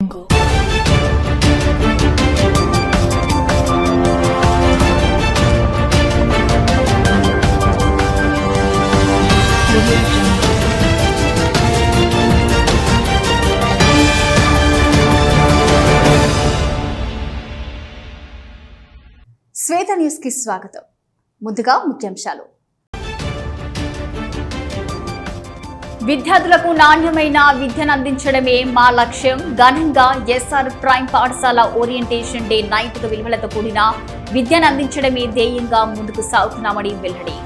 శ్వేత news కి స్వాగతం. ముందుగా ముఖ్యాంశాలు. విద్యార్థులకు నాణ్యమైన విద్యను అందించడమే మా లక్ష్యం. ఘనంగా ఎస్ఆర్ ప్రైమ్ పాఠశాల ఓరియంటేషన్ డే నైతిక విలువలతో కూడిన విద్యను అందించడమే ధ్యేయంగా ముందుకు సాగుతున్నామని వెల్లడి.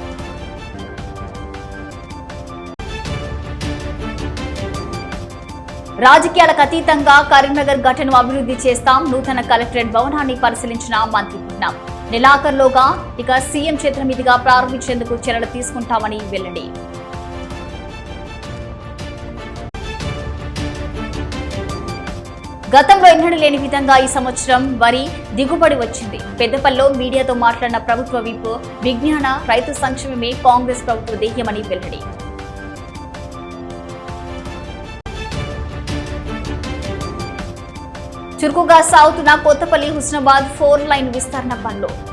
రాజకీయాలకు అతీతంగా కరీంనగర్ ఘటనను అభివృద్ధి చేస్తాం. నూతన కలెక్టరేట్ భవనాన్ని పరిశీలించిన మంత్రి పుట్నం. నెలాఖరులోగా ఇక సీఎం చేతుల మీదుగా ప్రారంభించేందుకు చర్యలు తీసుకుంటామని వెల్లడి. గతంలో ఎన్నడూ లేని విధంగా ఈ సంవత్సరం వరి దిగుబడి వచ్చింది. పెద్దపల్లిలో మీడియాతో మాట్లాడిన ప్రభుత్వ విప్ విజ్ఞాన రైతు సంక్షేమమే కాంగ్రెస్ ప్రభుత్వ ధ్యేయమని వెల్లడి. చురుకుగా సాగుతున్న కొత్తపల్లి హుస్నాబాద్ 4 లైన్ విస్తరణ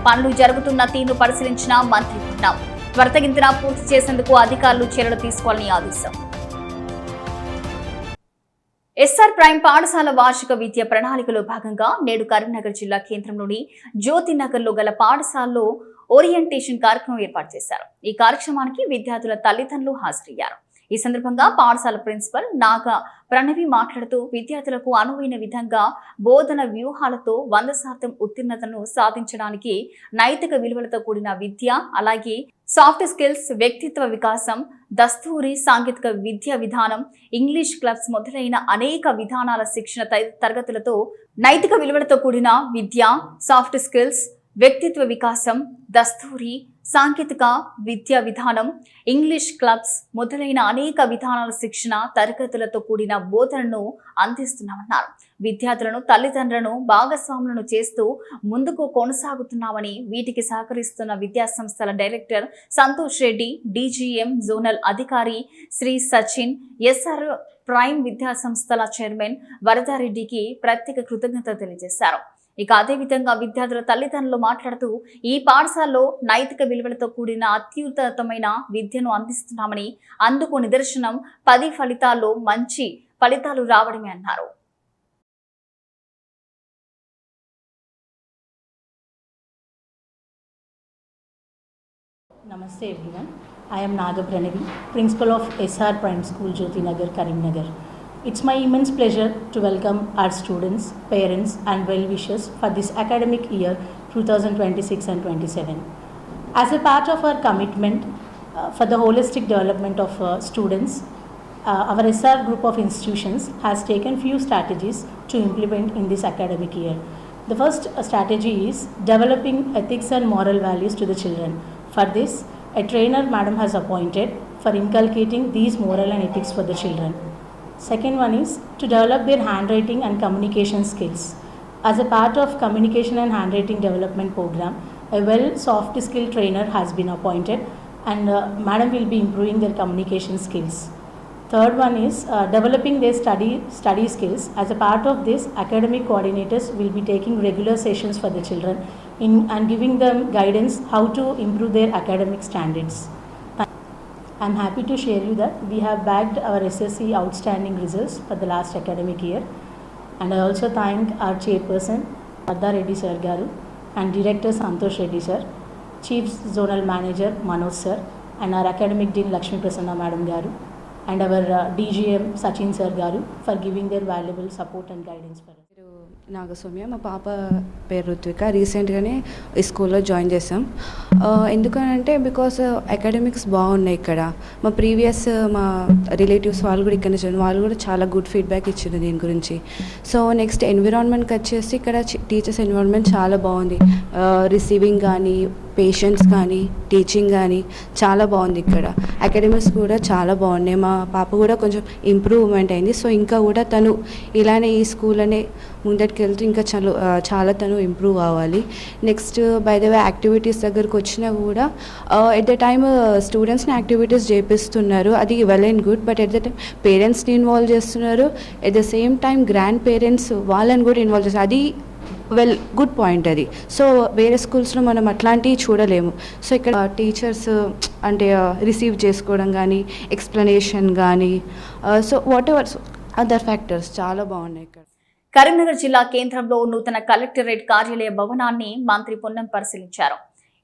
పనులు జరుగుతున్న తీరును పరిశీలించిన మంత్రి పుట్నం. త్వరితగతిన పూర్తి చేసేందుకు అధికారులు చర్యలు తీసుకోవాలని ఆదేశం. ఎస్ఆర్ ప్రైమ్ పాఠశాల వార్షిక విద్యా ప్రణాళికలో భాగంగా నేడు కరీంనగర్ జిల్లా కేంద్రంలోని జ్యోతినగర్లో గల పాఠశాలలో ఓరియంటేషన్ కార్యక్రమం ఏర్పాటు చేశారు. ఈ కార్యక్రమానికి విద్యార్థుల తల్లిదండ్రులు హాజరయ్యారు. ఈ సందర్భంగా పాఠశాల ప్రిన్సిపల్ నాగ ప్రణవి మాట్లాడుతూ విద్యార్థులకు అనువైన విధంగా బోధన వ్యూహాలతో 100% ఉత్తీర్ణతను సాధించడానికి నైతిక విలువలతో కూడిన విద్య, అలాగే సాఫ్ట్ స్కిల్స్, వ్యక్తిత్వ వికాసం, దస్తూరి సాంకేతిక విద్యా విధానం, ఇంగ్లీష్ క్లబ్స్ మొదలైన అనేక విధానాల శిక్షణ తరగతులతో నైతిక విలువలతో కూడిన విద్య, సాఫ్ట్ స్కిల్స్, వ్యక్తిత్వ వికాసం, దస్తూరి సాంకేతిక విద్యా విధానం, ఇంగ్లీష్ క్లబ్స్ మొదలైన అనేక విధానాల శిక్షణ తరగతులతో కూడిన బోధనను అందిస్తున్నామన్నారు. విద్యార్థులను తల్లిదండ్రులను భాగస్వాములను చేస్తూ ముందుకు కొనసాగుతున్నామని, వీటికి సహకరిస్తున్న విద్యా సంస్థల director Santosh Reddy, DGM zonal అధికారి శ్రీ సచిన్, ఎస్ఆర్ ప్రైమ్ విద్యా సంస్థల చైర్మన్ వరదారెడ్డికి ప్రత్యేక కృతజ్ఞతలు తెలియజేశారు. ఇక అదేవిధంగా విద్యార్థుల తల్లిదండ్రులు మాట్లాడుతూ ఈ పాఠశాలలో నైతిక విలువలతో కూడిన అత్యున్నతమైన విద్యను అందిస్తున్నామని, అందుకు నిదర్శనం 10 ఫలితాల్లో మంచి ఫలితాలు రావడమే అన్నారు. Namaste everyone. I am Naga Pranavi, Principal of SR Prime School, Jyotinagar, Karimnagar. It's my immense pleasure to welcome our students, parents and well-wishers for this academic year 2026 and 27. As a part of our commitment for the holistic development of students, our SR group of institutions has taken few strategies to implement in this academic year. The first strategy is developing ethics and moral values to the children. For this, a trainer madam has appointed for inculcating these moral and ethics for the children. Second one is to develop their handwriting and communication skills. As a part of communication and handwriting development program, a well soft skill trainer has been appointed and madam will be improving their communication skills. Third one is developing their study skills. As a part of this, academic coordinators will be taking regular sessions for the children and giving them guidance how to improve their academic standards. I'm happy to share you that we have bagged our SSC outstanding results for the last academic year, and I also thank our chairperson Vardha Reddy sir garu and director Santosh Reddy sir, chief zonal manager Manoj sir, and our academic dean Lakshmi Prasanna madam garu, and our DGM Sachin sir garu for giving their valuable support and guidance for us. నాగసౌమ్య, మా పాప పేరు రుత్విక. రీసెంట్గానే ఈ స్కూల్లో join చేసాం. ఎందుకనంటే because academics బాగున్నాయి ఇక్కడ. మా ప్రీవియస్ మా రిలేటివ్స్ వాళ్ళు కూడా ఇక్కడ చదివారు, వాళ్ళు కూడా చాలా గుడ్ ఫీడ్బ్యాక్ ఇచ్చింది దీని గురించి. సో నెక్స్ట్ ఎన్విరాన్మెంట్కి వచ్చేసి ఇక్కడ టీచర్స్ ఎన్విరాన్మెంట్ చాలా బాగుంది. రిసీవింగ్ కానీ పేషెన్స్ కానీ టీచింగ్ కానీ చాలా బాగుంది. ఇక్కడ అకాడమిక్స్ కూడా చాలా బాగున్నాయి. మా పాప కూడా కొంచెం ఇంప్రూవ్మెంట్ అయింది. సో ఇంకా కూడా తను ఇలానే ఈ స్కూల్లోనే ముందటికి వెళ్తూ ఇంకా చాలా తను ఇంప్రూవ్ అవ్వాలి. Next by the way activities దగ్గరకు వచ్చినా కూడా ఎట్ ద టైమ్ స్టూడెంట్స్ని యాక్టివిటీస్ చేపిస్తున్నారు, అది well and good. But at the time పేరెంట్స్ని ఇన్వాల్వ్ చేస్తున్నారు, at the same time grand parents వాళ్ళని కూడా ఇన్వాల్వ్ చేస్తారు. అది వెల్ గుడ్ పాయింట్ అది. సో వేరే స్కూల్స్లో మనం అట్లాంటివి చూడలేము. సో ఇక్కడ టీచర్స్ అంటే రిసీవ్ చేసుకోవడం కానీ ఎక్స్ప్లెనేషన్ కానీ so what ever other factors చాలా బాగున్నాయి ఇక్కడ. కరీంనగర్ జిల్లా కేంద్రంలో నూతన కలెక్టరేట్ కార్యాలయ భవనాన్ని మంత్రి పొన్నం పరిశీలించారు.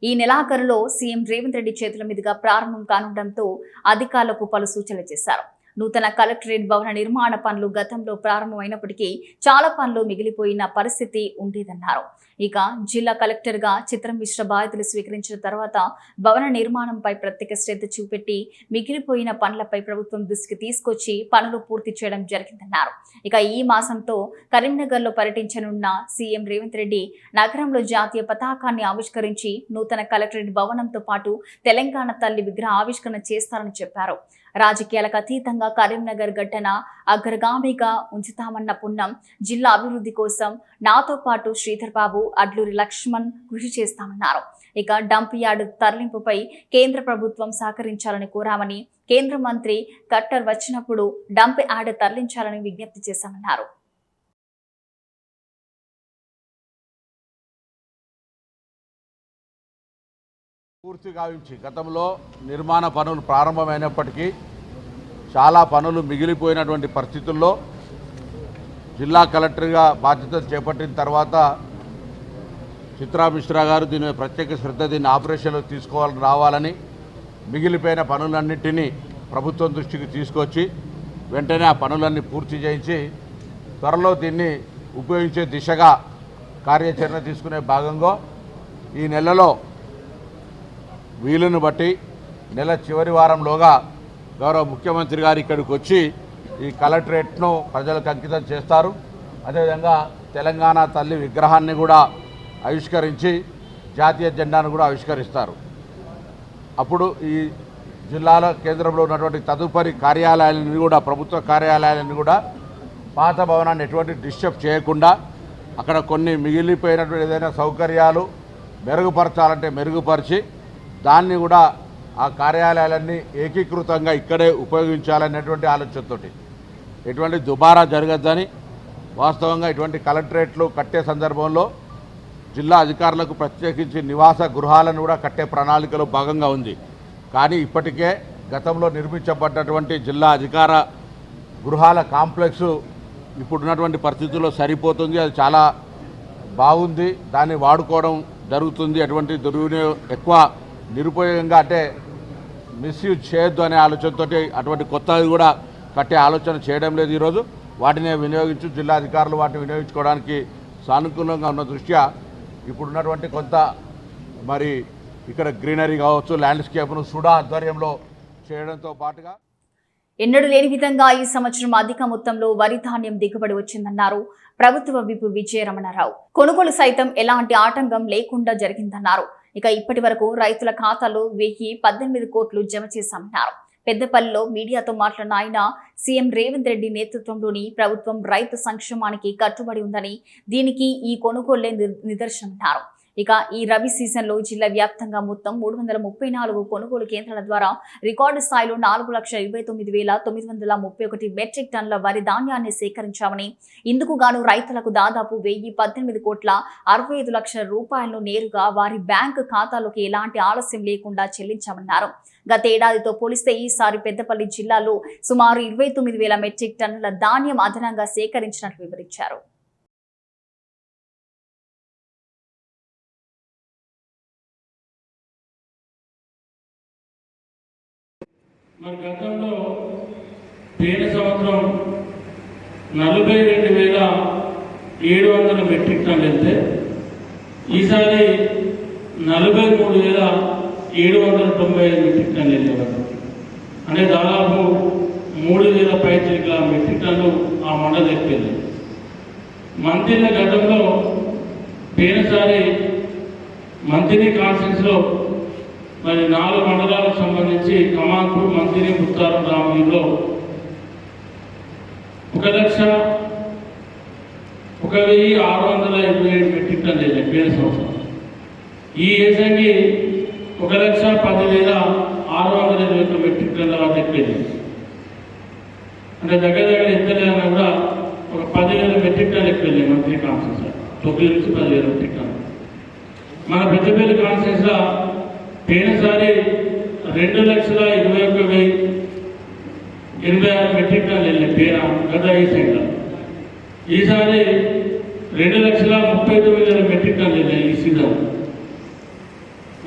ఈ నెలాఖరులో సీఎం రేవంత్ రెడ్డి చేతుల మీదుగా ప్రారంభం కానుండటంతో అధికారులకు పలు సూచనలు చేశారు. నూతన కలెక్టరేట్ భవన నిర్మాణ పనులు గతంలో ప్రారంభమైనప్పటికీ చాలా పనులు మిగిలిపోయిన పరిస్థితి ఉండేదన్నారు. ఇక జిల్లా కలెక్టర్గా చిత్రం మిశ్ర బాధ్యతలు స్వీకరించిన తర్వాత భవన నిర్మాణంపై ప్రత్యేక శ్రద్ధ చూపెట్టి మిగిలిపోయిన పనులపై ప్రభుత్వం దృష్టికి తీసుకొచ్చి పనులు పూర్తి చేయడం జరిగిందన్నారు. ఇక ఈ మాసంతో కరీంనగర్లో పర్యటించనున్న సీఎం రేవంత్ రెడ్డి నగరంలో జాతీయ పతాకాన్ని ఆవిష్కరించి నూతన కలెక్టరేట్ భవనంతో పాటు తెలంగాణ తల్లి విగ్రహ ఆవిష్కరణ చేస్తారని చెప్పారు. రాజకీయాలకు అతీతంగా కరీంనగర్ గడ్డన అగ్రగామిగా ఉంచుతామన్న పున్నం జిల్లా అభివృద్ధి కోసం నాతో పాటు శ్రీధర్ బాబు, అడ్లూరి లక్ష్మణ్ కృషి చేస్తామన్నారు. ఇక డంప్ యార్డు తరలింపుపై కేంద్ర ప్రభుత్వం సహకరించాలని కోరామని, కేంద్ర మంత్రి కట్టర్ వచ్చినప్పుడు డంప్ యార్డు తరలించాలని విజ్ఞప్తి చేశామన్నారు. పూర్తి గావించి గతంలో నిర్మాణ పనులు ప్రారంభమైనప్పటికీ చాలా పనులు మిగిలిపోయినటువంటి పరిస్థితుల్లో జిల్లా కలెక్టర్గా బాధ్యతలు చేపట్టిన తర్వాత చిత్రా మిశ్రా గారు దీని ప్రత్యేక శ్రద్ధ దీన్ని ఆపరేషన్లో తీసుకోవాలని రావాలని మిగిలిపోయిన పనులన్నింటినీ ప్రభుత్వం దృష్టికి తీసుకొచ్చి వెంటనే ఆ పనులన్నీ పూర్తి చేయించి త్వరలో దీన్ని ఉపయోగించే దిశగా కార్యాచరణ తీసుకునే భాగంగా ఈ నెలలో వీలును బట్టి నెల చివరి వారంలోగా గౌరవ ముఖ్యమంత్రి గారు ఇక్కడికి వచ్చి ఈ కలెక్టరేట్ను ప్రజలకు అంకితం చేస్తారు. అదేవిధంగా తెలంగాణ తల్లి విగ్రహాన్ని కూడా ఆవిష్కరించి జాతీయ జెండాను కూడా ఆవిష్కరిస్తారు. అప్పుడు ఈ జిల్లాలో కేంద్రంలో ఉన్నటువంటి తదుపరి కార్యాలయాలను కూడా ప్రభుత్వ కార్యాలయాలను కూడా పాత భవనాన్ని ఎటువంటి డిస్టర్బ్ చేయకుండా అక్కడ కొన్ని మిగిలిపోయినటువంటి ఏదైనా సౌకర్యాలు మెరుగుపరచాలంటే మెరుగుపరిచి దాన్ని కూడా ఆ కార్యాలయాలన్నీ ఏకీకృతంగా ఇక్కడే ఉపయోగించాలనేటువంటి ఆలోచనతోటి ఎటువంటి దుబారా జరగద్దని వాస్తవంగా ఇటువంటి కలెక్టరేట్లు కట్టే సందర్భంలో జిల్లా అధికారులకు ప్రత్యేకించి నివాస గృహాలను కూడా కట్టే ప్రణాళికలో భాగంగా ఉంది. కానీ ఇప్పటికే గతంలో నిర్మించబడ్డటువంటి జిల్లా అధికార గృహాల కాంప్లెక్స్ ఇప్పుడున్నటువంటి పరిస్థితుల్లో సరిపోతుంది, అది చాలా బాగుంది, దాన్ని వాడుకోవడం జరుగుతుంది. అటువంటి దుర్వినియోగం ఎక్కువ నిరుపయోగంగా అంటే మిస్యూజ్ చేయొద్దు అనే ఆలోచనతో అటువంటి కొత్తది కూడా కట్టే ఆలోచన చేయడం లేదు. ఈరోజు వాటిని వినియోగించు జిల్లా అధికారులు వాటిని వినియోగించుకోవడానికి సానుకూలంగా ఉన్న దృష్ట్యా ఇప్పుడున్నటువంటి కొంత మరి ఇక్కడ గ్రీనరీ కావచ్చు, ల్యాండ్స్కేప్ను సుడా ఆధ్వర్యంలో చేయడంతో పాటుగా ఎన్నడూ లేని విధంగా ఈ సంవత్సరం అధిక మొత్తంలో వరి ధాన్యం దిగుబడి వచ్చిందన్నారు ప్రభుత్వ విప్ విజయరమణారావు. కొనుగోలు సైతం ఎలాంటి ఆటంకం లేకుండా జరిగిందన్నారు. ఇక ఇప్పటి వరకు రైతుల ఖాతాలో 1018 కోట్లు జమ చేశామన్నారు. పెద్దపల్లిలో మీడియాతో మాట్లాడిన ఆయన సీఎం రేవంత్ రెడ్డి నేతృత్వంలోని ప్రభుత్వం రైతు సంక్షేమానికి కట్టుబడి ఉందని, దీనికి ఈ కొనుగోళ్లే నిదర్శనమన్నారు. ఇక ఈ రబీ సీజన్లో జిల్లా వ్యాప్తంగా మొత్తం 334 కొనుగోలు కేంద్రాల ద్వారా రికార్డు స్థాయిలో 4,29,931 మెట్రిక్ టన్నుల వరి ధాన్యాన్ని సేకరించామని, ఇందుకు గాను రైతులకు దాదాపు 1,018 కోట్ల 65 లక్షల రూపాయలను నేరుగా వారి బ్యాంకు ఖాతాలోకి ఎలాంటి ఆలస్యం లేకుండా చెల్లించామన్నారు. గత ఏడాదితో పోలిస్తే ఈసారి పెద్దపల్లి జిల్లాలో సుమారు 29,000 మెట్రిక్ టన్నుల ధాన్యం అదనంగా సేకరించినట్లు వివరించారు. మరి గతంలో పోయిన సంవత్సరం 42,700 మెట్రిక్ టన్నులు వెళ్తే ఈసారి 43,795 మెట్రిక్ టన్నులు వెళ్ళేవారు. అంటే దాదాపు 3,000 పైచిలుకల మెట్రిక్ టన్నులు ఆ మండలి తెప్పింది. మంత్రిల గతంలో పోయినసారి మంతిని కాన్ఫరెన్స్లో మరి 4 మండలాలకు సంబంధించి కమాన్పూర్, మంతిని, ముత్తారం, రామగిరిలో 1,627 మెట్రిక్ టన్నులు వెళ్ళాయి పేద సంవత్సరం. ఈ ఏసంగి 1,10,621 మెట్రిక్ టన్నుల వద్ద వెళ్ళింది. అంటే దగ్గర ఎంత లేదన్నా కూడా ఒక 10,000 మెట్రిక్ టన్నులు ఎక్కువ వెళ్ళాయి మంత్రి కాన్ఫరెన్స్ 9 నుంచి 10,000 మెట్రిక్ టన్నులు. మన పెద్దపల్లి కాన్ఫరెన్స్లో పోయినసారి 2,21,086 మెట్రిక్ టన్నులు వెళ్ళినాయి పేర గత ఈ సైడ్లో. ఈసారి 2,39,000 మెట్రిక్ టన్నులు వెళ్ళాయి ఈ సీజన్.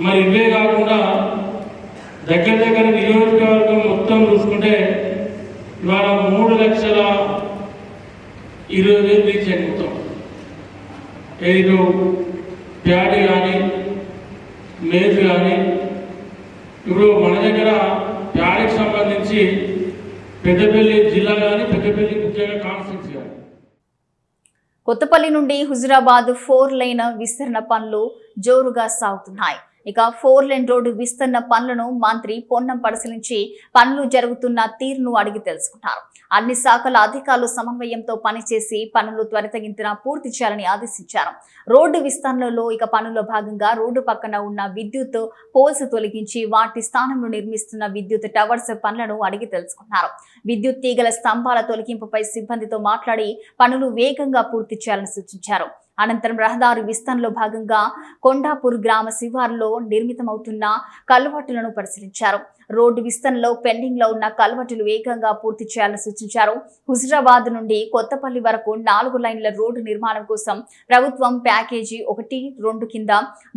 మరి ఇవే కాకుండా దగ్గర నియోజకవర్గం మొత్తం చూసుకుంటే ఇవాళ 3,20,000 రీచ్ అయింది మొత్తం. ఇటు ప్యాడీ కానీ మేజ్ కానీ ఇప్పుడు మన దగ్గర ప్యాడీకి సంబంధించి పెద్దపల్లి జిల్లా కానీ పెద్దపల్లి ముఖ్యంగా కాన్స్టిట్యూన్సీ కానీ కొత్తపల్లి నుండి హుజురాబాద్ 4 లైన్ విస్తరణ పనులు జోరుగా సాగుతున్నాయి. ఇక 4 లైన్ రోడ్డు విస్తరణ పనులను మంత్రి పొన్నం పరిశీలించి పనులు జరుగుతున్న తీరును అడిగి తెలుసుకున్నారు. అన్ని శాఖల అధికారులు సమన్వయంతో పనిచేసి పనులు త్వరితగతిన పూర్తి చేయాలని ఆదేశించారు. రోడ్డు విస్తరణలో ఇక పనుల్లో భాగంగా రోడ్డు పక్కన ఉన్న విద్యుత్ పోల్స్ తొలగించి వాటి స్థానంలో నిర్మిస్తున్న విద్యుత్ టవర్స్ పనులను అడిగి తెలుసుకున్నారు. విద్యుత్ తీగల స్తంభాల తొలగింపుపై సిబ్బందితో మాట్లాడి పనులు వేగంగా పూర్తి చేయాలని సూచించారు. అనంతరం రహదారి విస్తరణలో భాగంగా కొండాపూర్ గ్రామ శివారులో నిర్మితమవుతున్న కల్వర్టులను పరిశీలించారు. రోడ్డు విస్తరణలో పెండింగ్ లో ఉన్న కల్వర్టులు వేగంగా పూర్తి చేయాలని సూచించారు. హుజురాబాద్ నుండి కొత్తపల్లి వరకు 4 లైన్ల రోడ్డు నిర్మాణం కోసం ప్రభుత్వం ప్యాకేజీ 1-2 కింద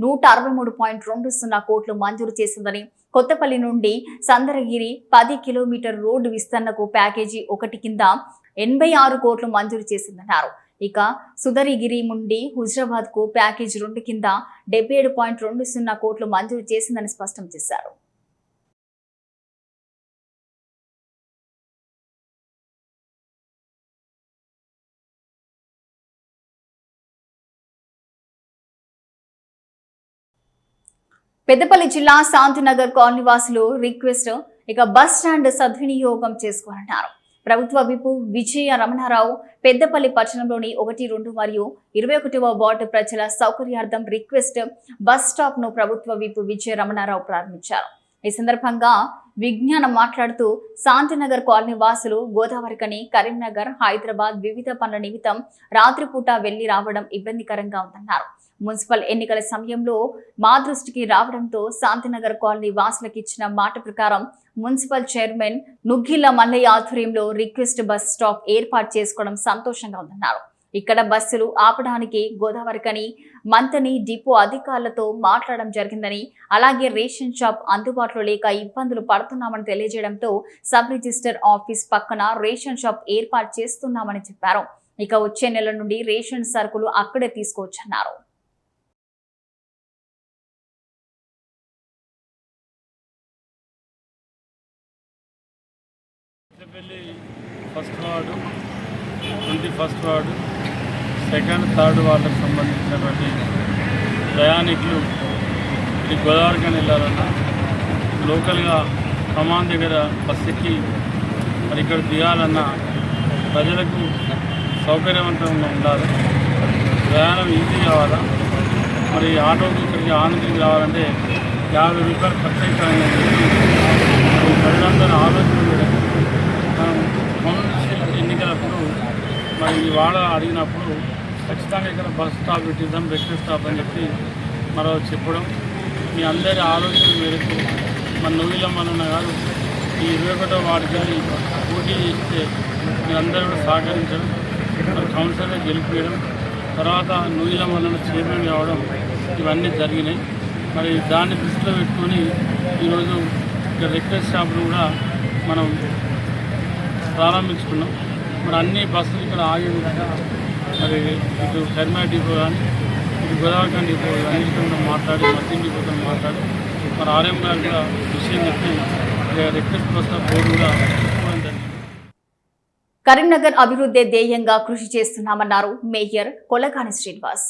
163.20 కోట్లు మంజూరు చేసిందని, కొత్తపల్లి నుండి సందరగిరి 10 కిలోమీటర్ రోడ్డు విస్తరణకు ప్యాకేజీ 1 కింద 86 కోట్లు మంజూరు చేసిందన్నారు. ఇక సుదరిగిరి నుండి హుజురాబాద్ కు ప్యాకేజీ 2 కింద 77.20 కోట్లు మంజూరు చేసిందని స్పష్టం చేశారు. పెద్దపల్లి జిల్లా శాంతినగర్ కాలనీవాసులు రిక్వెస్ట్ ఇక బస్ స్టాండ్ సద్వినియోగం చేసుకోవాలన్నారు. ప్రభుత్వ విపు విజయ రమణారావు పెద్దపల్లి పట్టణంలోని 1, 2 మరియు 21వ వార్డు ప్రజల సౌకర్యార్థం రిక్వెస్ట్ బస్ స్టాప్ ను ప్రభుత్వ విపు విజయ రమణారావు ప్రారంభించారు. ఈ సందర్భంగా విజ్ఞానం మాట్లాడుతూ శాంతినగర్ కాలనీ వాసులు గోదావరికని, కరీంనగర్, హైదరాబాద్ వివిధ పనుల నిమిత్తం రాత్రిపూట వెళ్లి రావడం ఇబ్బందికరంగా ఉందన్నారు. మున్సిపల్ ఎన్నికల సమయంలో మా దృష్టికి రావడంతో శాంతినగర్ కాలనీ వాసులకు ఇచ్చిన మాట ప్రకారం మున్సిపల్ చైర్మన్ నుగ్గిల మల్లయ్య ఆధ్వర్యంలో రిక్వెస్ట్ బస్ స్టాప్ ఏర్పాటు చేసుకోవడం సంతోషంగా ఉందన్నారు. ఇక్కడ బస్సులు ఆపడానికి గోదావరికని, మంతని డిపో అధికారులతో మాట్లాడడం జరిగిందని, అలాగే రేషన్ షాప్ అందుబాటులో లేక ఇబ్బందులు పడుతున్నామని తెలియజేయడంతో సబ్ రిజిస్టర్ ఆఫీస్ పక్కన రేషన్ షాప్ ఏర్పాటు చేస్తున్నామని చెప్పారు. ఇక వచ్చే నెల నుండి రేషన్ సరుకులు అక్కడే తీసుకోవచ్చన్నారు. First ward, 21st ward, 2nd, 3rd వార్డులకు సంబంధించినటువంటి ప్రయాణికులు ఇది గోదావరికని వెళ్ళాలన్నా లోకల్గా కమాన్ దగ్గర బస్ ఎక్కి మరి ఇక్కడ దిగాలన్నా ప్రజలకు సౌకర్యవంతంగా ఉండాలి. ప్రయాణం ఈజీ కావాలా. మరి ఆటోకి ఇక్కడికి ఆనందికి రావాలంటే 50 రూపాయలు ఖర్చు అవుతాయని ప్రజలందరూ ఆలోచన చేయడం. మనం కౌన్సిల్ ఎన్నికలప్పుడు మరి వాడ అడిగినప్పుడు ఖచ్చితంగా ఇక్కడ బస్ స్టాప్ పెట్టిద్దాం, రిక్వెస్ట్ స్టాప్ అని చెప్పి మరో చెప్పడం, మీ అందరి ఆలోచన మేరకు మన నువ్వులమ్మన్న కాదు ఈ 21వ వార్డుకి వెళ్ళి పోటీ చేస్తే మీరందరూ కూడా సహకరించడం, మరి కౌన్సిలర్గా గెలిపేయడం, తర్వాత నువ్వులమ్మన్న చైర్మన్ కావడం ఇవన్నీ జరిగినాయి. మరి దాన్ని దృష్టిలో పెట్టుకొని ఈరోజు ఇక్కడ రిక్వెస్ట్ షాప్ను కూడా మనం ప్రారంభించుకున్నాం. మరి అన్ని బస్సులు ఇక్కడ ఆగే విధంగా మరి ఇటు కరీంనగర్ డిపో కానీ ఇటు గోదావరిఖండ్ డిపో అన్నింటితో మాట్లాడి మద్యం డిపోతో మాట్లాడి మరి ఆర్ఎం గారు కూడా విషయం చెప్పి రిక్వెస్ట్ బస్సు బోర్డు కూడా తీసుకోవడం జరిగింది. కరీంనగర్ అభివృద్ధి ధ్యేయంగా కృషి చేస్తున్నామన్నారు మేయర్ కొలగాని శ్రీనివాస్.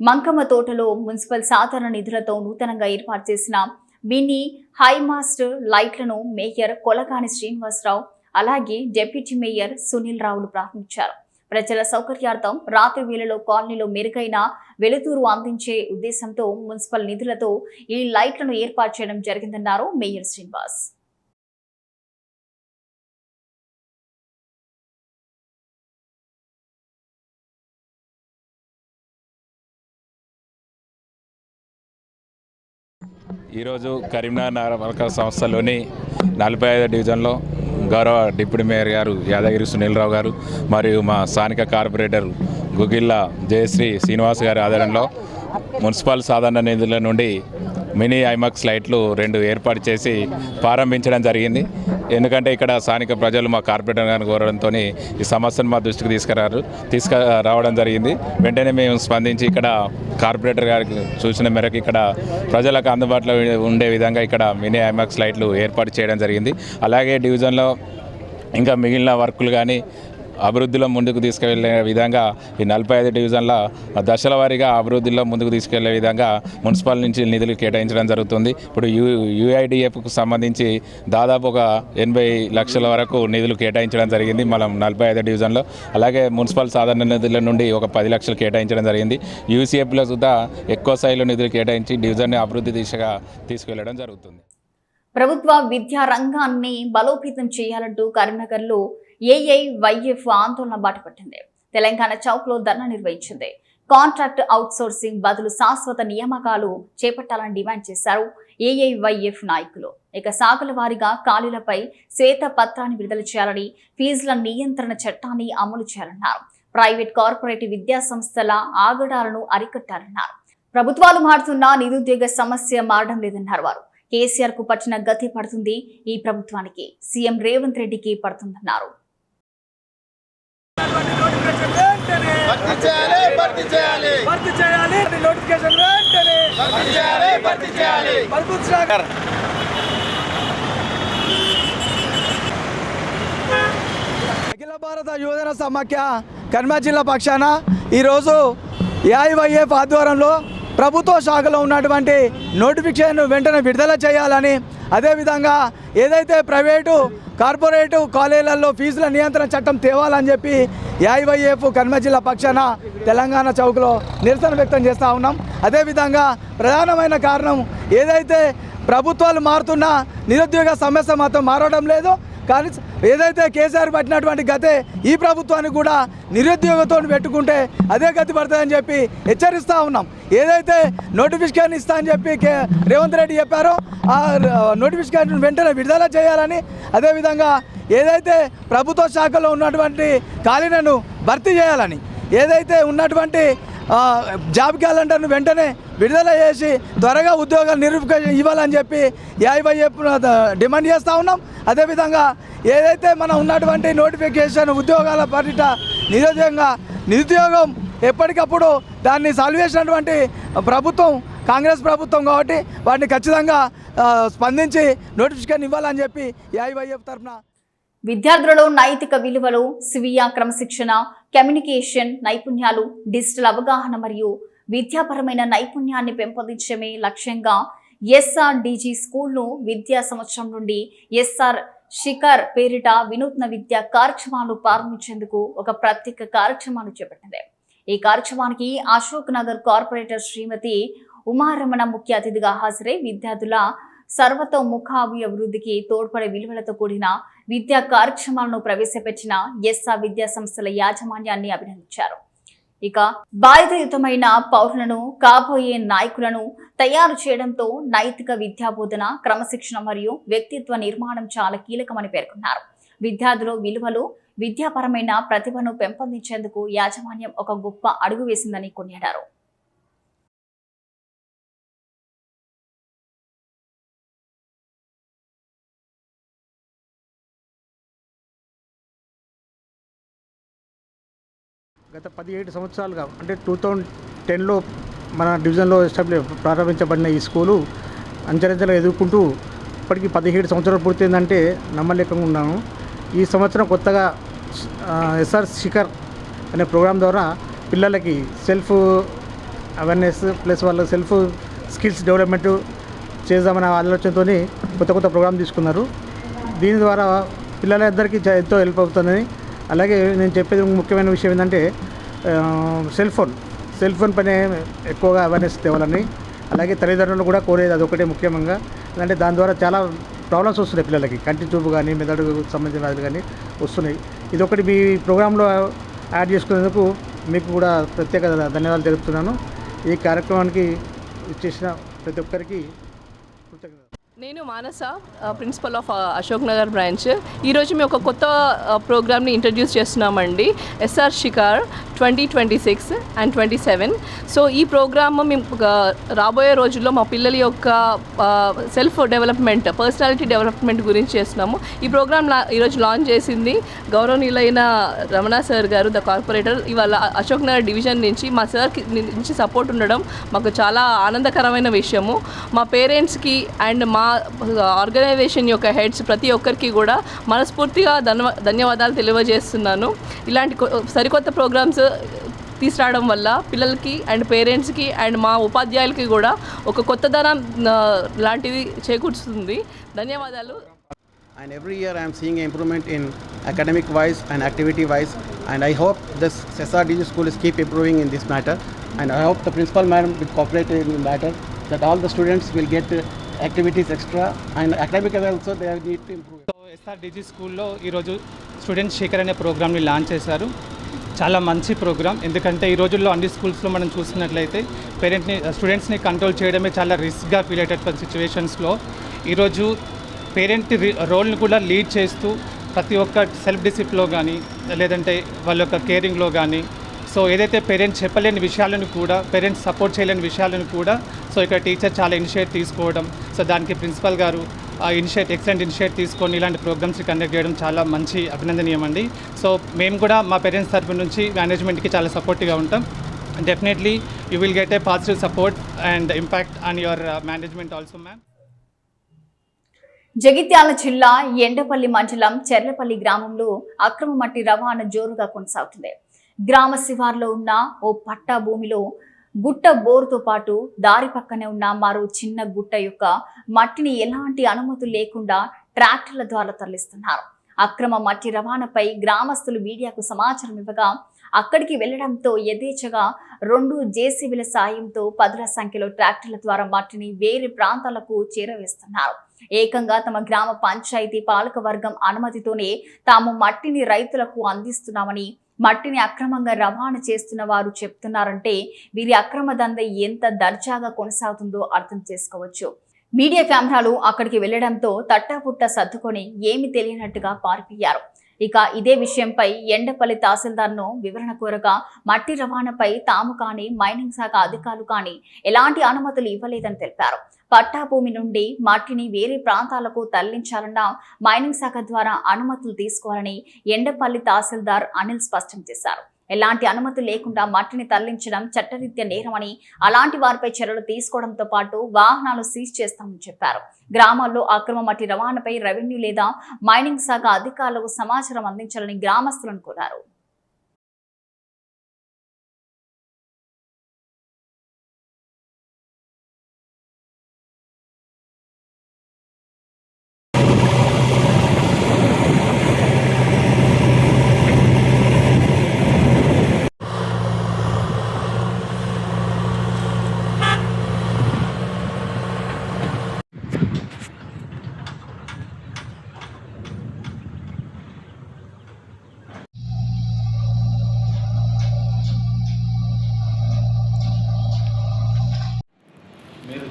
మంకమ్మ తోటలో మున్సిపల్ సాధారణ నిధులతో నూతనంగా ఏర్పాటు చేసిన మినీ హైమాస్ట్ లైట్లను మేయర్ కొలగాని శ్రీనివాసరావు అలాగే డిప్యూటీ మేయర్ సునీల్ రావులు ప్రారంభించారు. ప్రజల సౌకర్యార్థం రాత్రి వేళలో కాలనీలో మెరుగైన వెలుతురు అందించే ఉద్దేశంతో మున్సిపల్ నిధులతో ఈ లైట్లను ఏర్పాటు చేయడం జరిగిందన్నారు మేయర్ శ్రీనివాస్. ఈరోజు కరీంనగర్ నగరపాలక సంస్థలోని 45వ డివిజన్లో గౌరవ డిప్యూటీ మేయర్ గారు యాదగిరి సునీల్ రావు గారు మరియు మా స్థానిక కార్పొరేటర్ గుగిళ్ళ జయశ్రీ శ్రీనివాస్ గారి ఆధ్వర్యంలో మున్సిపల్ సాధారణ నిధుల నుండి మినీ ఐమాక్స్ లైట్లు 2 ఏర్పాటు చేసి ప్రారంభించడం జరిగింది. ఎందుకంటే ఇక్కడ స్థానిక ప్రజలు మా కార్పొరేటర్ గారిని కోరడంతో ఈ సమస్యను మా దృష్టికి తీసుకురావడం జరిగింది. వెంటనే మేము స్పందించి ఇక్కడ కార్పొరేటర్ గారికి సూచన మేరకు ఇక్కడ ప్రజలకు అందుబాటులో ఉండే విధంగా ఇక్కడ మినీ ఐమాక్స్ లైట్లు ఏర్పాటు చేయడం జరిగింది. అలాగే డివిజన్లో ఇంకా మిగిలిన వర్కులు కానీ అభివృద్ధిలో ముందుకు తీసుకెళ్లే విధంగా ఈ 45 డివిజన్ల దశల వారీగా అభివృద్ధిలో ముందుకు తీసుకెళ్లే విధంగా మున్సిపల్ నుంచి నిధులు కేటాయించడం జరుగుతుంది. ఇప్పుడు యుఐడిఎఫ్కు సంబంధించి దాదాపు ఒక 80 లక్షల వరకు నిధులు కేటాయించడం జరిగింది మనం 45 డివిజన్లో. అలాగే మున్సిపల్ సాధారణ నిధుల నుండి ఒక 10 లక్షలు కేటాయించడం జరిగింది. యూసీఎఫ్లో సుధా ఎక్కువ స్థాయిలో నిధులు కేటాయించి డివిజన్ని అభివృద్ధి దిశగా తీసుకెళ్లడం జరుగుతుంది. ప్రభుత్వ విద్యా రంగాన్ని బలోపేతం చేయాలంటూ కరీంనగర్లో ఏఐవైఎఫ్ ఆందోళన బాటపట్టింది. తెలంగాణ చౌక్లో ధర్నా నిర్వహించింది. కాంట్రాక్ట్ అవుట్సోర్సింగ్ బదులు శాశ్వత నియామకాలు చేపట్టాలని డిమాండ్ చేశారు ఏఐవైఎఫ్ నాయకులు. ఇక శాఖల వారీగా ఖాళీలపై శ్వేత పత్రాన్ని విడుదల చేయాలని, ఫీజుల నియంత్రణ చట్టాన్ని అమలు చేయాలన్నారు. ప్రైవేట్ కార్పొరేట్ విద్యా సంస్థల ఆగడాలను అరికట్టాలన్నారు. ప్రభుత్వాలు మారుతున్నా నిరుద్యోగ సమస్య మారడం లేదన్నారు వారు. కేసీఆర్ కు పట్టిన గతి పడుతుంది ఈ ప్రభుత్వానికి, సీఎం రేవంత్ రెడ్డికి పడుతుందన్నారు. అఖిల భారత యువజన సమాఖ్య కరీంనగర్ జిల్లా పక్షాన ఈరోజు ఏఐవైఎఫ్ ఆధ్వర్యంలో ప్రభుత్వ శాఖలో ఉన్నటువంటి నోటిఫికేషన్ వెంటనే విడుదల చేయాలని, అదేవిధంగా ఏదైతే ప్రైవేటు కార్పొరేటు కాలేజీలలో ఫీజుల నియంత్రణ చట్టం తేవాలని చెప్పి ఏఐవైఎఫ్ కరీంనగర్ జిల్లా పక్షాన తెలంగాణ చౌక్లో నిరసన వ్యక్తం చేస్తూ ఉన్నాం. అదేవిధంగా ప్రధానమైన కారణం ఏదైతే ప్రభుత్వాలు మారుతున్నా నిరుద్యోగ సమస్య మాత్రం మారడం లేదు. కానీ ఏదైతే కేసీఆర్ పట్టినటువంటి గతే ఈ ప్రభుత్వానికి కూడా నిరుద్యోగంతో పెట్టుకుంటే అదే గతి పడుతుందని చెప్పి హెచ్చరిస్తూ ఉన్నాం. ఏదైతే నోటిఫికేషన్ ఇస్తా అని చెప్పి రేవంత్ రెడ్డి చెప్పారో ఆ నోటిఫికేషన్ వెంటనే విడుదల చేయాలని, అదేవిధంగా ఏదైతే ప్రభుత్వ శాఖలో ఉన్నటువంటి ఖాళీలను భర్తీ చేయాలని, ఏదైతే ఉన్నటువంటి జాబ్ క్యాలెండర్ను వెంటనే విడుదల చేసి త్వరగా ఉద్యోగాలు నోటిఫికేషన్ ఇవ్వాలని చెప్పి ఏఐవైఎఫ్ డిమాండ్ చేస్తూ ఉన్నాం. అదేవిధంగా ఏదైతే మనం ఉన్నటువంటి నోటిఫికేషన్ ఉద్యోగాల పరిట నిరుద్యోగం ఎప్పటికప్పుడు దాన్ని సాల్వ్ చేసినటువంటి ప్రభుత్వం కాంగ్రెస్ ప్రభుత్వం కాబట్టి వాటిని ఖచ్చితంగా స్పందించి నోటిఫికేషన్ ఇవ్వాలని చెప్పి ఏఐవైఎఫ్ తరఫున విద్యార్థులలో నైతిక విలువలు, స్వీయ క్రమశిక్షణ, కమ్యూనికేషన్ నైపుణ్యాలు, డిజిటల్ అవగాహన మరియు విద్యాపరమైన నైపుణ్యాన్ని పెంపొందించడమే లక్ష్యంగా ఎస్ఆర్డిజి స్కూల్ను విద్యా సంవత్సరం నుండి ఎస్ఆర్ శిఖర్ పేరిట వినూత్న విద్యా కార్యక్రమాలు ప్రారంభించేందుకు ఒక ప్రత్యేక కార్యక్రమాన్ని చేపట్టింది. ఈ కార్యక్రమానికి అశోక్ నగర్ కార్పొరేటర్ శ్రీమతి ఉమారమణ ముఖ్య అతిథిగా హాజరై విద్యార్థుల సర్వతోముఖాభివృద్ధికి తోడ్పడే విలువలతో కూడిన విద్యా కార్యక్రమాలను ప్రవేశపెట్టిన ఎస్ఆర్ విద్యా సంస్థల యాజమాన్యాన్ని అభినందించారు. ఇక బాధ్యతాయుతమైన పౌరులను, కాబోయే నాయకులను తయారు చేయడంతో నైతిక విద్యాబోధన, క్రమశిక్షణ మరియు వ్యక్తిత్వ నిర్మాణం చాలా కీలకమని పేర్కొన్నారు. విద్యార్థుల విలువలు, విద్యాపరమైన ప్రతిభను పెంపొందించేందుకు యాజమాన్యం ఒక గొప్ప అడుగు వేసిందని కొనియాడారు. గత 17 సంవత్సరాలుగా అంటే 2010లో మన డివిజన్లో ప్రారంభించబడిన ఈ స్కూలు అంచెలంచెలుగా ఎదుర్కొంటూ ఇప్పటికీ 17 సంవత్సరాలు పూర్తయిందంటే నమ్మలేకంగా ఉన్నాను. ఈ సంవత్సరం కొత్తగా ఎస్ఆర్ శిఖర్ అనే ప్రోగ్రాం ద్వారా పిల్లలకి సెల్ఫ్ అవేర్నెస్ ప్లస్ వాళ్ళ సెల్ఫ్ స్కిల్స్ డెవలప్మెంట్ చేద్దామనే ఆలోచనతో కొత్త కొత్త ప్రోగ్రామ్ తీసుకున్నారు. దీని ద్వారా పిల్లలందరికీ ఎంతో హెల్ప్ అవుతుందని. అలాగే నేను చెప్పేది ముఖ్యమైన విషయం ఏంటంటే సెల్ ఫోన్ పైన ఎక్కువగా అవేర్నెస్ తేవాలని. అలాగే తల్లిదండ్రులు కూడా కోరేది అదొకటే ముఖ్యంగా. ఎందుకంటే దాని ద్వారా చాలా ప్రాబ్లమ్స్ వస్తున్నాయి పిల్లలకి, కంటి చూపు కానీ మెదడుకు సంబంధించిన వ్యాధులు కానీ వస్తున్నాయి. ఇదొకటి మీ ప్రోగ్రాంలో యాడ్ చేసుకునేందుకు మీకు కూడా ప్రత్యేక ధన్యవాదాలు తెలుపుతున్నాను. ఈ కార్యక్రమానికి ఇచ్చేసిన ప్రతి ఒక్కరికి కృతజ్ఞతలు. నేను Manasa, principal of Ashok Nagar branch. ఈరోజు మేము ఒక కొత్త ప్రోగ్రామ్ని ఇంట్రడ్యూస్ చేస్తున్నామండి, ఎస్ఆర్ షికార్ 2026 and 27. సో ఈ ప్రోగ్రామ్ మేము రాబోయే రోజుల్లో మా పిల్లల యొక్క సెల్ఫ్ డెవలప్మెంట్, పర్సనాలిటీ డెవలప్మెంట్ గురించి చేస్తున్నాము. ఈ ప్రోగ్రామ్ ఈరోజు లాంచ్ చేసింది గౌరవనీయులైన రమణ సార్ గారు, ద కార్పొరేటర్. ఇవాళ అశోక్ నగర్ డివిజన్ నుంచి మా సార్ నుంచి సపోర్ట్ ఉండడం మాకు చాలా ఆనందకరమైన విషయము. మా పేరెంట్స్కి అండ్ మా ఆర్గనైజేషన్ యొక్క హెడ్స్ ప్రతి ఒక్కరికి కూడా మనస్ఫూర్తిగా ధన్యవాదాలు తెలియజేస్తున్నాను. ఇలాంటి సరికొత్త ప్రోగ్రామ్స్ తీసుకురావడం వల్ల పిల్లలకి అండ్ పేరెంట్స్కి అండ్ మా ఉపాధ్యాయులకి కూడా ఒక కొత్తదనం లాంటిది చేకూరుస్తుంది. ధన్యవాదాలు. And every year I am seeing an improvement in academic wise and activity wise, and I hope this SRDG school is keep improving in this matter, and I hope the principal madam will cooperate in the matter, that all the students will get activities extra and academic also they need to improve. So SRDG స్కూల్లో ఈరోజు student Shekhar అనే ప్రోగ్రామ్ని launch చేశారు. చాలా మంచి programme. ఎందుకంటే ఈ రోజుల్లో అన్ని స్కూల్స్లో మనం చూసినట్లయితే స్టూడెంట్స్ని కంట్రోల్ చేయడమే చాలా రిస్క్గా ఫీల్ అయ్యేటటువంటి సిచ్యువేషన్స్లో ఈరోజు పేరెంట్ రోల్ని కూడా లీడ్ చేస్తూ ప్రతి ఒక్క సెల్ఫ్ డిసిప్లిన్లో కానీ లేదంటే వాళ్ళ యొక్క కేరింగ్లో కానీ, సో ఏదైతే పేరెంట్స్ చెప్పలేని విషయాలను కూడా, పేరెంట్స్ సపోర్ట్ చేయలేని విషయాలను కూడా సో ఇక్కడ టీచర్ చాలా ఇనిషియేట్ తీసుకోవడం, సో దానికి ప్రిన్సిపల్ గారు ఎక్సలెంట్ ఇనిషియేట్ తీసుకొని ఇలాంటి ప్రోగ్రామ్స్ కండక్ట్ చేయడం చాలా మంచి అభినందనీయం అండి. సో మేము కూడా మా పేరెంట్స్ తరఫు నుంచి మేనేజ్మెంట్కి చాలా సపోర్టివ్గా ఉంటాం. Definitely you will get a positive support and impact on your management also ma'am. Jagtial జిల్లా ఎండపల్లి మండలం చెర్లపల్లి గ్రామంలో అక్రమ మట్టి రవాణా జోరుగా కొనసాగుతుంది. గ్రామ శివార్లో ఉన్న ఓ పట్టా భూమిలో గుట్ట బోరుతో పాటు దారి పక్కనే ఉన్న మరో చిన్న గుట్ట యొక్క మట్టిని ఎలాంటి అనుమతులు లేకుండా ట్రాక్టర్ల ద్వారా తరలిస్తున్నారు. అక్రమ మట్టి రవాణాపై గ్రామస్తులు మీడియాకు సమాచారం ఇవ్వగా అక్కడికి వెళ్లడంతో యథేచ్ఛగా 2 జేసీబీల సాయంతో పదుల సంఖ్యలో ట్రాక్టర్ల ద్వారా మట్టిని వేరే ప్రాంతాలకు చేరవేస్తున్నారు. ఏకంగా తమ గ్రామ పంచాయతీ పాలక వర్గం అనుమతితోనే తాము మట్టిని రైతులకు అందిస్తున్నామని, మట్టిని అక్రమంగా రవాణా చేస్తున్న వారు చెప్తున్నారంటే వీరి అక్రమ దంద ఎంత దర్జాగా కొనసాగుతుందో అర్థం చేసుకోవచ్చు. మీడియా కెమెరాలు అక్కడికి వెళ్లడంతో తట్టాపుట్ట సర్దుకొని ఏమి తెలియనట్టుగా పారిపోయారు. ఇక ఇదే విషయంపై ఎండపల్లి తహసీల్దార్ను వివరణ కోరగా మట్టి రవాణాపై తాము కానీ మైనింగ్ శాఖ అధికారులు కానీ ఎలాంటి అనుమతులు ఇవ్వలేదని తెలిపారు. పట్టా భూమి నుండి మట్టిని వేరే ప్రాంతాలకు తరలించాలన్నా మైనింగ్ శాఖ ద్వారా అనుమతులు తీసుకోవాలని ఎండపల్లి తహసీల్దార్ అనిల్ స్పష్టం చేశారు. ఎలాంటి అనుమతి లేకుండా మట్టిని తరలించడం చట్టరీత్యా నేరమని, అలాంటి వారిపై చర్యలు తీసుకోవడంతో పాటు వాహనాలు సీజ్ చేస్తామని చెప్పారు. గ్రామాల్లో అక్రమ మట్టి రవాణాపై రెవెన్యూ లేదా మైనింగ్ శాఖ అధికారులకు సమాచారం అందించాలని గ్రామస్తులను కోరారు.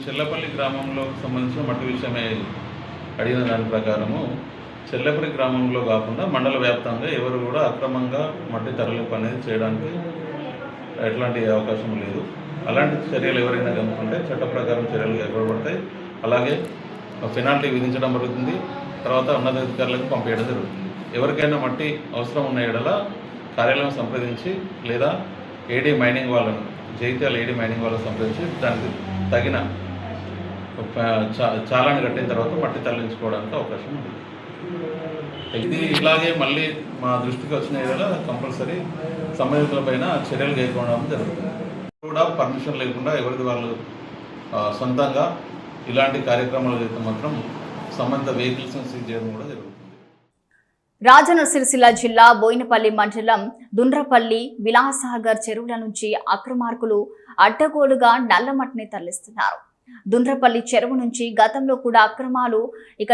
చెర్లపల్లి గ్రామంలో సంబంధించిన మట్టి విషయమే అడిగిన దాని ప్రకారము చెర్లపల్లి గ్రామంలో కాకుండా మండల వ్యాప్తంగా ఎవరు కూడా అక్రమంగా మట్టి తరలింపు అనేది చేయడానికి ఎట్లాంటి అవకాశం లేదు. అలాంటి చర్యలు ఎవరైనా కనుక్కుంటే చట్ట ప్రకారం చర్యలు ఏర్పడతాయి. అలాగే పెనాల్టీ విధించడం జరుగుతుంది. తర్వాత ఉన్నతాధికారులకు పంపించడం జరుగుతుంది. ఎవరికైనా మట్టి అవసరం ఉన్న ఎడల కార్యాలయం సంప్రదించి లేదా ఏడీ మైనింగ్ వాళ్ళను, జగిత్యాల ఏడీ మైనింగ్ వాళ్ళని సంప్రదించి దానికి తగిన చాలాని కట్టిన తర్వాత మట్టి తరలించుకోవడానికి అవకాశం ఉంది. ఇది ఇలాగే మళ్ళీ మా దృష్టికి వచ్చిన ఏదైనా కంపల్సరీ సంబంధితులపైన చర్యలు కైగొనడం జరుగుతుంది. కూడా పర్మిషన్ లేకుండా ఎవరిది వాళ్ళు సొంతంగా ఇలాంటి కార్యక్రమాలు చేస్తే మాత్రం సంబంధిత వెహికల్స్ని సీజ్ చేయడం కూడా జరుగుతుంది. రాజన్న సిరిసిల్ల జిల్లా బోయినపల్లి మండలం దుండ్రపల్లి విలాసాగర్ చెరువుల నుంచి అక్రమార్కులు అడ్డగోలుగా నల్లమట్టిని తరలిస్తున్నారు. దుండ్రపల్లి చెరువు నుంచి గతంలో కూడా అక్రమాలు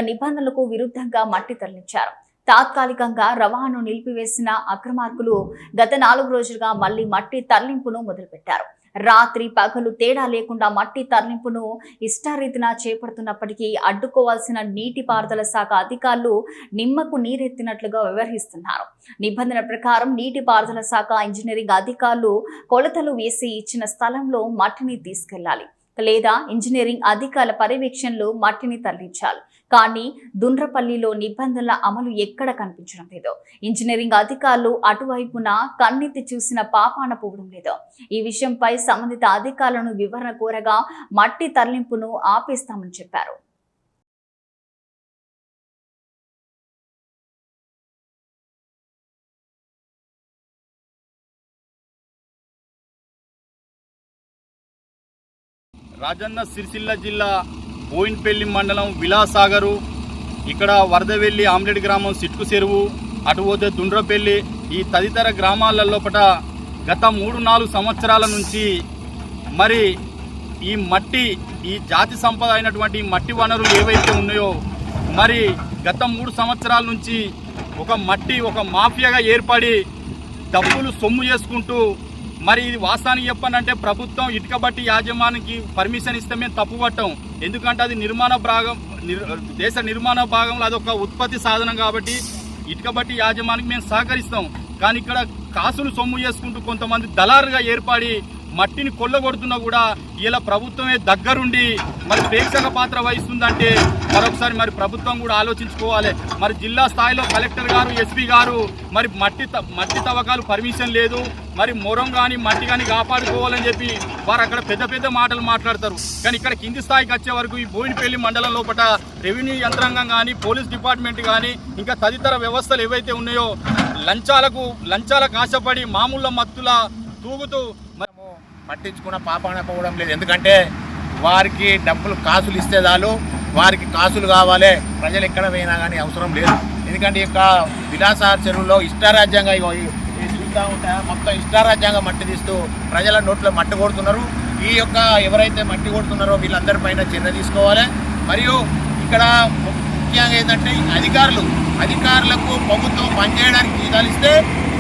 నిబంధనలకు విరుద్ధంగా మట్టి తరలించారు. తాత్కాలికంగా రవాణాను నిలిపివేసిన అక్రమార్కులు గత 4 రోజులుగా మళ్లీ మట్టి తరలింపును మొదలుపెట్టారు. రాత్రి పగలు తేడా లేకుండా మట్టి తరలింపును ఇష్టారీతిన చేపడుతున్నప్పటికీ అడ్డుకోవాల్సిన నీటిపారుదల శాఖ అధికారులు నిమ్మకు నీరెత్తినట్లుగా వ్యవహరిస్తున్నారు. నిబంధన ప్రకారం నీటిపారుదల శాఖ ఇంజనీరింగ్ అధికారులు కొలతలు వేసి ఇచ్చిన స్థలంలో మట్టిని తీసుకెళ్లాలి, లేదా ఇంజనీరింగ్ అధికారుల పర్యవేక్షణలో మట్టిని తరలించాలి. కానీ దుండ్రపల్లిలో నిబంధనల అమలు ఎక్కడ కనిపించడం లేదు. ఇంజనీరింగ్ అధికారులు అటువైపున కన్నెత్తి చూసిన పాపాన పోవడం లేదు. ఈ విషయంపై సంబంధిత అధికారులను వివరణ కోరగా మట్టి తరలింపును ఆపేస్తామని చెప్పారు. రాజన్న సిరిసిల్ల జిల్లా బోయిన్పల్లి మండలం విలాసాగరు, ఇక్కడ వరదవెల్లి ఆమ్లెట్ గ్రామం సిట్కు చెరువు, అటు పోతే దుండ్రపల్లి, ఈ తదితర గ్రామాలలోపట గత 3-4 సంవత్సరాల నుంచి మరి ఈ మట్టి, ఈ జాతి సంపద అయినటువంటి మట్టి వనరులు ఏవైతే ఉన్నాయో మరి గత 3 సంవత్సరాల నుంచి ఒక మాఫియాగా ఏర్పడి డబ్బులు సొమ్ము చేసుకుంటూ, మరి ఇది వాస్తవానికి చెప్పానంటే ప్రభుత్వం ఇటుక బట్టి యాజమానికి పర్మిషన్ ఇస్తే మేము తప్పుపట్టాం. ఎందుకంటే అది దేశ నిర్మాణ భాగంలో అదొక ఉత్పత్తి సాధనం కాబట్టి ఇటుక బట్టి యాజమానికి మేము సహకరిస్తాం. కానీ ఇక్కడ కాసులు సొమ్ము చేసుకుంటూ కొంతమంది దళారుగా ఏర్పడి మట్టిని కొల్లగొడుతున్నా కూడా ఇలా ప్రభుత్వమే దగ్గరుండి మరి ప్రేక్షక పాత్ర వహిస్తుందంటే మరొకసారి మరి ప్రభుత్వం కూడా ఆలోచించుకోవాలి. మరి జిల్లా స్థాయిలో కలెక్టర్ గారు, ఎస్పీ గారు మరి మట్టి తవ్వకాలు పర్మిషన్ లేదు, మరి మొరం కానీ మట్టి కానీ కాపాడుకోవాలని చెప్పి వారు అక్కడ పెద్ద మాటలు మాట్లాడతారు. కానీ ఇక్కడ కింది స్థాయికి వచ్చే వరకు ఈ బోయినపల్లి మండలం లోపల రెవెన్యూ యంత్రాంగం కానీ, పోలీస్ డిపార్ట్మెంట్ కానీ, ఇంకా తదితర వ్యవస్థలు ఏవైతే ఉన్నాయో లంచాలకు ఆశపడి మామూలు మత్తుల తూగుతూ పట్టించుకున్న పాపాన పోవడం లేదు. ఎందుకంటే వారికి డబ్బులు కాసులు ఇస్తే చాలు, వారికి కాసులు కావాలి, ప్రజలు ఎక్కడ పోయినా కానీ అవసరం లేదు. ఎందుకంటే ఇక విలాసాగర్ చెరువులో ఇష్టారాజ్యంగా చూస్తూ ఉంటా మొత్తం ఇష్టారాజ్యంగా మట్టి తీస్తూ ప్రజల నోట్లో మట్టి కొడుతున్నారు. ఈ యొక్క ఎవరైతే మట్టి కొడుతున్నారో వీళ్ళందరిపైన చర్య తీసుకోవాలి. మరియు ఇక్కడ ముఖ్యంగా ఏంటంటే అధికారులకు ప్రభుత్వం పనిచేయడానికి జీతాలు ఇస్తే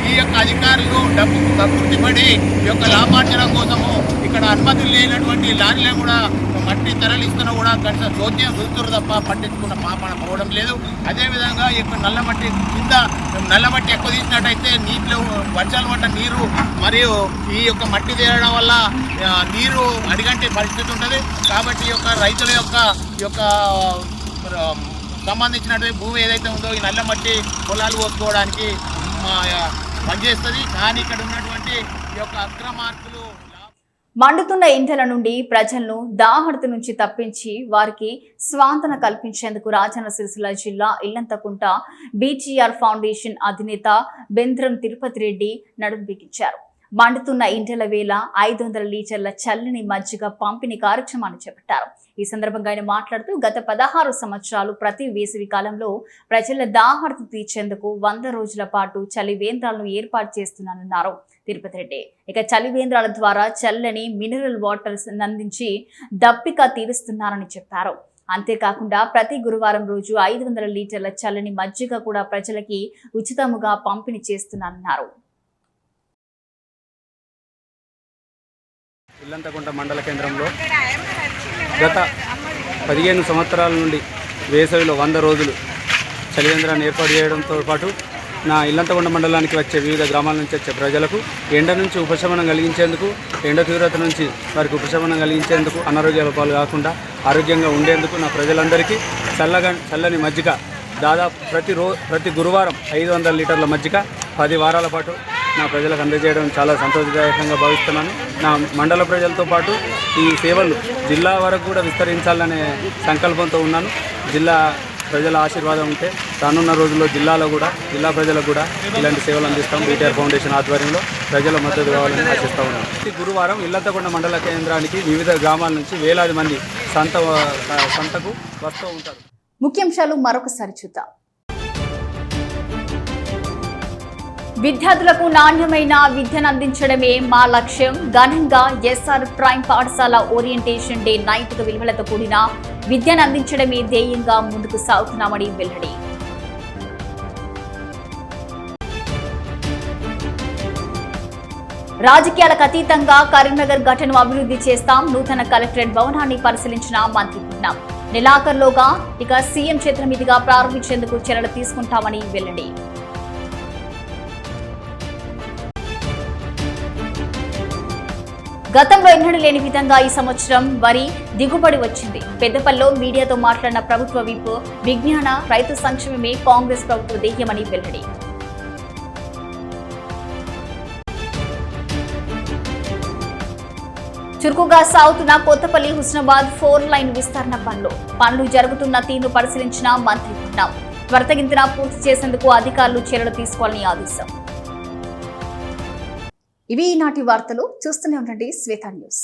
ఈ యొక్క అధికారులు డబ్బుకు కక్కుర్తిపడి ఈ యొక్క లాభార్జన కోసము ఇక్కడ అనుమతులు లేనటువంటి లారీలను కూడా మట్టి తరలిస్తున్నా కూడా కనీసం చోద్యం చూస్తున్నారు తప్ప పట్టించుకున్న పాపన పోవడం లేదు. అదేవిధంగా ఈ యొక్క నల్లమట్టి ఎక్కువ తీసినట్టయితే నీటిలో వర్షాలు పడ్డ నీరు మరియు ఈ యొక్క మట్టి తేలడం వల్ల నీరు అడిగంటే పరిస్థితి ఉంటుంది. కాబట్టి ఈ యొక్క రైతుల యొక్క సంబంధించినటువంటి భూమి ఏదైతే ఉందో ఈ నల్ల మట్టి పొలాలు పోసుకోవడానికి పనిచేస్తుంది. కానీ ఇక్కడ ఉన్నటువంటి ఈ యొక్క అక్రమార్కులు మండుతున్న ఇంటల నుండి ప్రజలను దాహర్తి నుంచి తప్పించి వారికి స్వాంతన కల్పించేందుకు రాజన్న సిరిసిల్ల జిల్లా ఇల్లంతకుంట బీజీఆర్ ఫౌండేషన్ అధినేత బెంద్రం తిరుపతి రెడ్డి నడుం బిగించారు. మండుతున్న ఇంటల వేళ 500 లీటర్ల చల్లని మజ్జిగ పంపిణీ కార్యక్రమాన్ని చేపట్టారు. ఈ సందర్భంగా ఆయన మాట్లాడుతూ గత 16 సంవత్సరాలు ప్రతి వేసవి కాలంలో ప్రజల దాహర్తి తీర్చేందుకు 100 రోజుల పాటు చలివేంద్రాలను ఏర్పాటు చేస్తున్నానన్నారు తిరుపతి రెడ్డి. ఇక చలివేంద్రాల ద్వారా చల్లని మినరల్ వాటర్స్ అందించి దప్పిక తీరుస్తున్నారని చెప్పారు. అంతేకాకుండా ప్రతి గురువారం రోజు 500 లీటర్ల చల్లని మజ్జిగ కూడా ప్రజలకి ఉచితముగా పంపిణీ చేస్తున్నారన్నారు. ఇల్లంతకుంట మండల కేంద్రంలో గత 15 సంవత్సరాల నుండి వేసవిలో 100 రోజులు చలివేంద్రాన్ని ఏర్పాటు చేయడంతో పాటు నా ఇల్లంతకుంట మండలానికి వచ్చే వివిధ గ్రామాల నుంచి వచ్చే ప్రజలకు ఎండ నుంచి ఉపశమనం కలిగించేందుకు, ఎండ తీవ్రత నుంచి వారికి ఉపశమనం కలిగించేందుకు, అనారోగ్యాల పాలు కాకుండా ఆరోగ్యంగా ఉండేందుకు నా ప్రజలందరికీ చల్లని మజ్జిగ దాదాపు ప్రతి గురువారం 500 లీటర్ల మజ్జిగ 10 వారాల పాటు నా ప్రజలకు అందజేయడం చాలా సంతోషదాయకంగా భావిస్తున్నాను. నా మండల ప్రజలతో పాటు ఈ సేవలు జిల్లా వరకు కూడా విస్తరించాలనే సంకల్పంతో ఉన్నాను. జిల్లా ప్రజల ఆశీర్వాదం ఉంటే రానున్న రోజుల్లో జిల్లా ప్రజలకు కూడా ఇలాంటి సేవలు అందిస్తాం. బీటీఆర్ ఫౌండేషన్ ఆధ్వర్యంలో ప్రజల మద్దతు కావాలని ఆశిస్తూ ఉన్నాం. ప్రతి గురువారం ఇల్లంతకొండ మండల కేంద్రానికి వివిధ గ్రామాల నుంచి వేలాది మంది సంతకు వస్తూ ఉంటారు. ముఖ్యాంశాలు మరొకసారి చూద్దాం. విద్యార్థులకు నాణ్యమైన విద్యను అందించడమే మా లక్ష్యం. ఘనంగా ఎస్ఆర్ ప్రైమ్ పాఠశాల ఓరియంటేషన్ డే నైతిక విలువలతో కూడిన విద్యను అందించడమే ధ్యేయంగా ముందుకు సాగుతున్నామని వెల్లడి. రాజకీయాలకు అతీతంగా కరీంనగర్ ఘటనను అభివృద్ధి చేస్తాం. నూతన కలెక్టరేట్ భవనాన్ని పరిశీలించిన మంత్రి పుట్నం. నెలాఖరులోగా ఇక సీఎం చేతుల మీదుగా ప్రారంభించేందుకు చర్యలు తీసుకుంటామని వెల్లడి. గతంలో ఎన్నడూ లేని విధంగా ఈ సంవత్సరం వరి దిగుబడి వచ్చింది. పెద్దపల్లిలో మీడియాతో మాట్లాడిన ప్రభుత్వ విప్ విజ్ఞాన రైతు సంక్షేమమే కాంగ్రెస్ ప్రభుత్వ ధ్యేయమని వెల్లడి. చురుకుగా సాగుతున్న కొత్తపల్లి హుస్నాబాద్ 4 లైన్ విస్తరణ పనులు జరుగుతున్న తీరును పరిశీలించిన మంత్రి పుట్నం. త్వరితగతిన పూర్తి చేసేందుకు అధికారులు చర్యలు తీసుకోవాలని ఆదేశం. ఇవి ఈనాటి వార్తలు. చూస్తూనే ఉండండి శ్వేత న్యూస్.